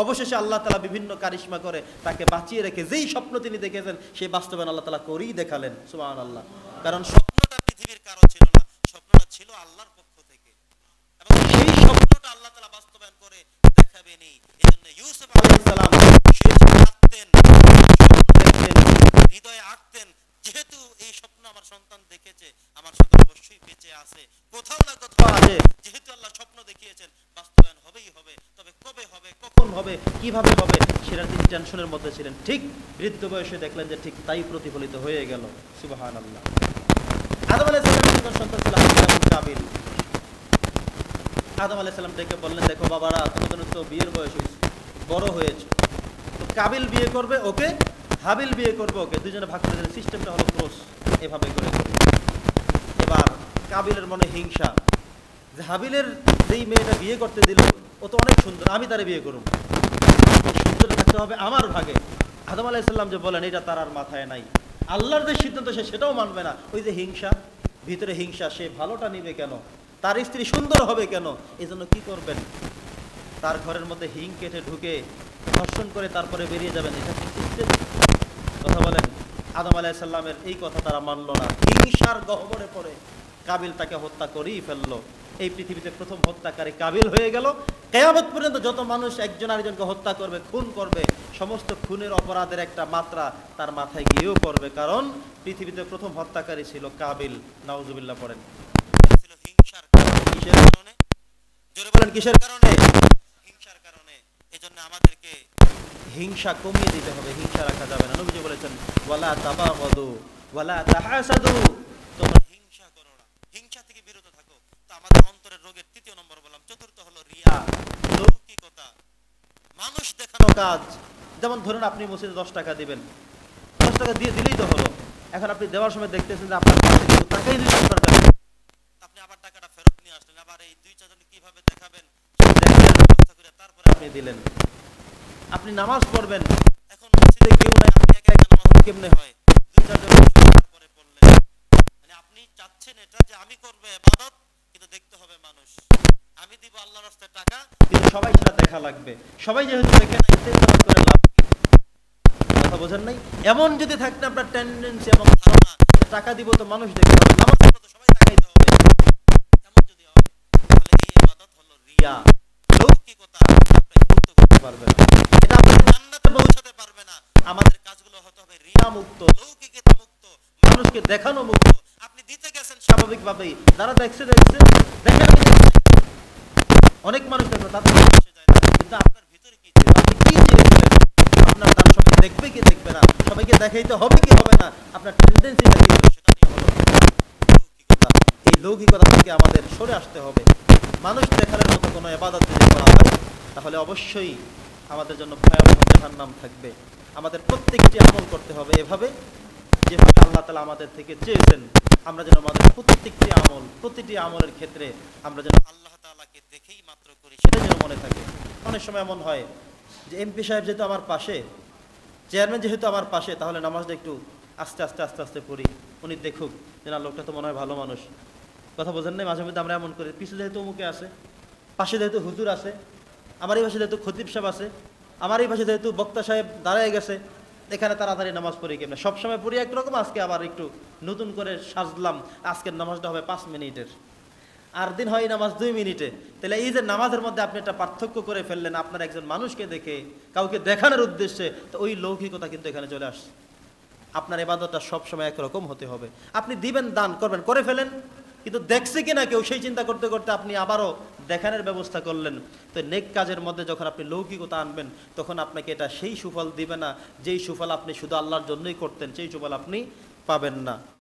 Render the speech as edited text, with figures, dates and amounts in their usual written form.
অবশেষে আল্লাহ তাআলা বিভিন্ন কারিশমা করে তাকে বাঁচিয়ে রেখে যেই স্বপ্ন তিনি দেখেছেন সেই বাস্তবায়ন আল্লাহ তাআলা করেই দেখালেন, সুবহানাল্লাহ। কারণ স্বপ্নটা পৃথিবীর কারো ছিল না, স্বপ্নটা ছিল আল্লাহর পক্ষ থেকে, এবং সেই স্বপ্নটা আল্লাহ তাআলা বাস্তবায়ন করে দেখাবেনই। এজন্য ইউসুফ আলাইহিস সালাম সেই আঁকতেন, স্বপ্ন দেখতেন, হৃদয়ে আঁকতেন, যেহেতু এই স্বপ্ন আমার সন্তান দেখেছে, আমার সন্তান অবশ্যই বেঁচে আছে, কোথাও না কোথাও আছে, যেহেতু আল্লাহ স্বপ্ন দেখিয়েছেন বাস্তবায়ন হবেই হবে, তবে কবে হবে, কখন হবে, কিভাবে হবে সেটা তিনি টেনশনের মধ্যে ছিলেন। ঠিক বৃদ্ধ বয়সে দেখলেন যে ঠিক তাই প্রতিফলিত হয়ে গেল, সুবহানাল্লাহ। আদম আলাইহিস সালামের সন্তান ছিল হাবিল এবং কাবিল। আদম আলাইহিস সালাম ডেকে বললেন, দেখো বাবারা, তোমাদের তো বিয়ের বয়স হয়েছে, বড় হয়েছে, তো কাবিল বিয়ে করবে ওকে, হাবিল বিয়ে করবে ওকে, দুজনে ভাগ করে দিলেন। সিস্টেমটা হলো ক্রস, এভাবে করে। এবার কাবিলের মনে হিংসা যে হাবিলের যেই মেয়েটা বিয়ে করতে দিল ও তো অনেক সুন্দর, আমি তারে বিয়ে করব, সুন্দর থাকতে হবে আমার ভাগে। আদম আলাইহিস সালাম যে বলেন এটা তার আর মাথায় নাই, আল্লাহর যে সিদ্ধান্ত সে সেটাও মানবে না। ওই যে হিংসা, ভিতরে হিংসা, সে ভালোটা নিবে কেন, তার স্ত্রী সুন্দর হবে কেন, এই জন্য কি করবেন, তার ঘরের মধ্যে হিং কেটে ঢুকে ধর্ষণ করে তারপরে বেরিয়ে যাবেন, এটা কি সিস্টেম? কথা বলেন। আদম আলাইহিস সালামের এই কথা তারা মানলো না, হিংসার গহ্বরে পড়ে কাবিল তাকে হত্যা করেই ফেললো। এই পৃথিবীতে প্রথম হত্যাকারী কাবিল হয়ে গেল। কিয়ামত পর্যন্ত যত মানুষ একজন আরেকজনকে হত্যা করবে, খুন করবে, সমস্ত খুনের অপরাধের একটা মাত্রা তার মাথায় গিয়েও পড়বে, কারণ পৃথিবীতে প্রথম হত্যাকারী ছিল কাবিল। নাউজুবিল্লাহ পড়েন। ছিল হিংসার কারণে। কিসের কারণে? জোরে বলেন, কিসের কারণে? হিংসার কারণে। এজন্য আমাদেরকে হিংসা কমিয়ে দিতে হবে, হিংসা রাখা যাবে না। নবীজি বলেছেন, ওয়ালা তাবাগাদু ওয়ালা তাহাসাদু, তোমরা হিংসা করো না, হিংসা থেকে বিরত থাকো। তো আমাদের অন্তরের রোগের তৃতীয় নম্বর বললাম, চতুর্থ হলো রিয়া, লৌকিকতা, মানুষ দেখানো কাজ। যেমন ধরুন আপনি মসজিদে 10 টাকা দিবেন, 10 টাকা দিয়ে দিলেই তো হলো। এখন আপনি দেওয়ার সময় দেখতেছেন যে আপনার কাছে কিন্তু টাকাই দিলেন আপনার কাছে, আপনি আবার টাকাটা ফেরত নিয়ে আসলেন, আবার এই 2-4 জন কিভাবে দেখাবেন দেখানোর ব্যবস্থা করে তারপরে আপনি দিলেন। আপনি নামাজ পড়বেন, এখন মসজিদে কেউ নাই, আপনি একা একা নামাজ কেমনে হয়, 2-4 জন তারপরে পড়লেন। মানে আপনি চাচ্ছেন এটা যে আমি করব ইবাদত, কিন্তু দেখতে হবে মানুষ, আমি দিব আল্লাহর রাস্তায় টাকা, কিন্তু সবাই সেটা দেখা লাগবে। সবাই যেহেতু দেখে না, এতে ইবাদত করে লাভ। কথা বোঝেন নাই? এমন যদি থাকতে আপনার টেন্ডেন্সি এবং ধারণা টাকা দিব তো মানুষ দেখতে হবে, নামাজ পড়লে তো সবাই তাকাইতে হবে, এমন যদি হয় তাহলে এই ইবাদত হলো রিয়া, লৌকিকতা। আপনি মুক্ত করতে পারবেন না, এটা আপনি জান্নাতে পৌঁছাতে পারবে না। আমাদের কাজগুলো হতে হবে রিয়া মুক্ত, লৌকিকতা মুক্ত, মানুষকে দেখানো মুক্ত। আপনি দিতে গেছেন স্বাভাবিকভাবেই, যারা দেখছে দেখছে, দেখেন অনেক মানুষ দেখবে, তাতে আসে যায় না, কিন্তু আপনার ভিতরে কি ছিল, আপনি কি চেয়েছিলেন, আপনার দান সবাই দেখবে কি দেখবে না, সবাইকে দেখাইতে হবে কি হবে না, আপনার টেন্ডেন্সিটা কি হলো, সেটা নিয়ে হলো লৌকিকতা। এই লৌকিকতা থেকে আমাদের সরে আসতে হবে। মানুষ দেখানোর মতো কোনো ইবাদত যদি করা হয় তাহলে অবশ্যই আমাদের জন্য ভয়াবহ জাহান্নাম থাকবে। আমাদের প্রত্যেকটি আমল করতে হবে এভাবে, যেভাবে আল্লাহ তাআলা আমাদের থেকে চেয়েছেন। আমরা যেন আমাদের প্রত্যেকটি আমল, প্রতিটি আমলের ক্ষেত্রে আমরা যেন আল্লাহ তাআলাকে দেখেই মাত্র করি, সেটা যেন মনে থাকে। অনেক সময় এমন হয় যে এমপি সাহেব যেহেতু আমার পাশে, চেয়ারম্যান যেহেতু আমার পাশে, তাহলে নামাজটা একটু আস্তে আস্তে আস্তে আস্তে পড়ি, উনি দেখুক যে না লোকটা তো মনে হয় ভালো মানুষ। কথা বোঝেন নাই? মাঝে মধ্যে আমরা এমন করি, পিছনে যেহেতু অমুকে আছে, পাশে যেহেতু হুজুর আছে, আমার এই পাশে যেহেতু খতিব সাহেব আছে, আমার এই পাশে যেহেতু বক্তা সাহেব দাঁড়ায় গেছে, এখানে তাড়াতাড়ি নামাজ পড়ি কেমন। সবসময় পড়ি একরকম, আজকে আবার একটু নতুন করে সাজলাম, আজকের নামাজটা হবে 5 মিনিটের, আর দিন হয় নামাজ 2 মিনিটে। তাহলে এই যে নামাজের মধ্যে আপনি একটা পার্থক্য করে ফেললেন আপনার একজন মানুষকে দেখে, কাউকে দেখানোর উদ্দেশ্যে, তো ওই লৌকিকতা কিন্তু এখানে চলে আসছে। আপনার ইবাদতটা সবসময় একরকম হতে হবে। আপনি দিবেন, দান করবেন, করে ফেলেন, কিন্তু দেখছে কিনা কেউ সেই চিন্তা করতে করতে আপনি আবারও দেখানোর ব্যবস্থা করলেন। তো নেক কাজের মধ্যে যখন আপনি লৌকিকতা আনবেন, তখন আপনাকে এটা সেই সুফল দিবে না যেই সুফল আপনি শুধু আল্লাহর জন্যই করতেন, সেই সুফল আপনি পাবেন না।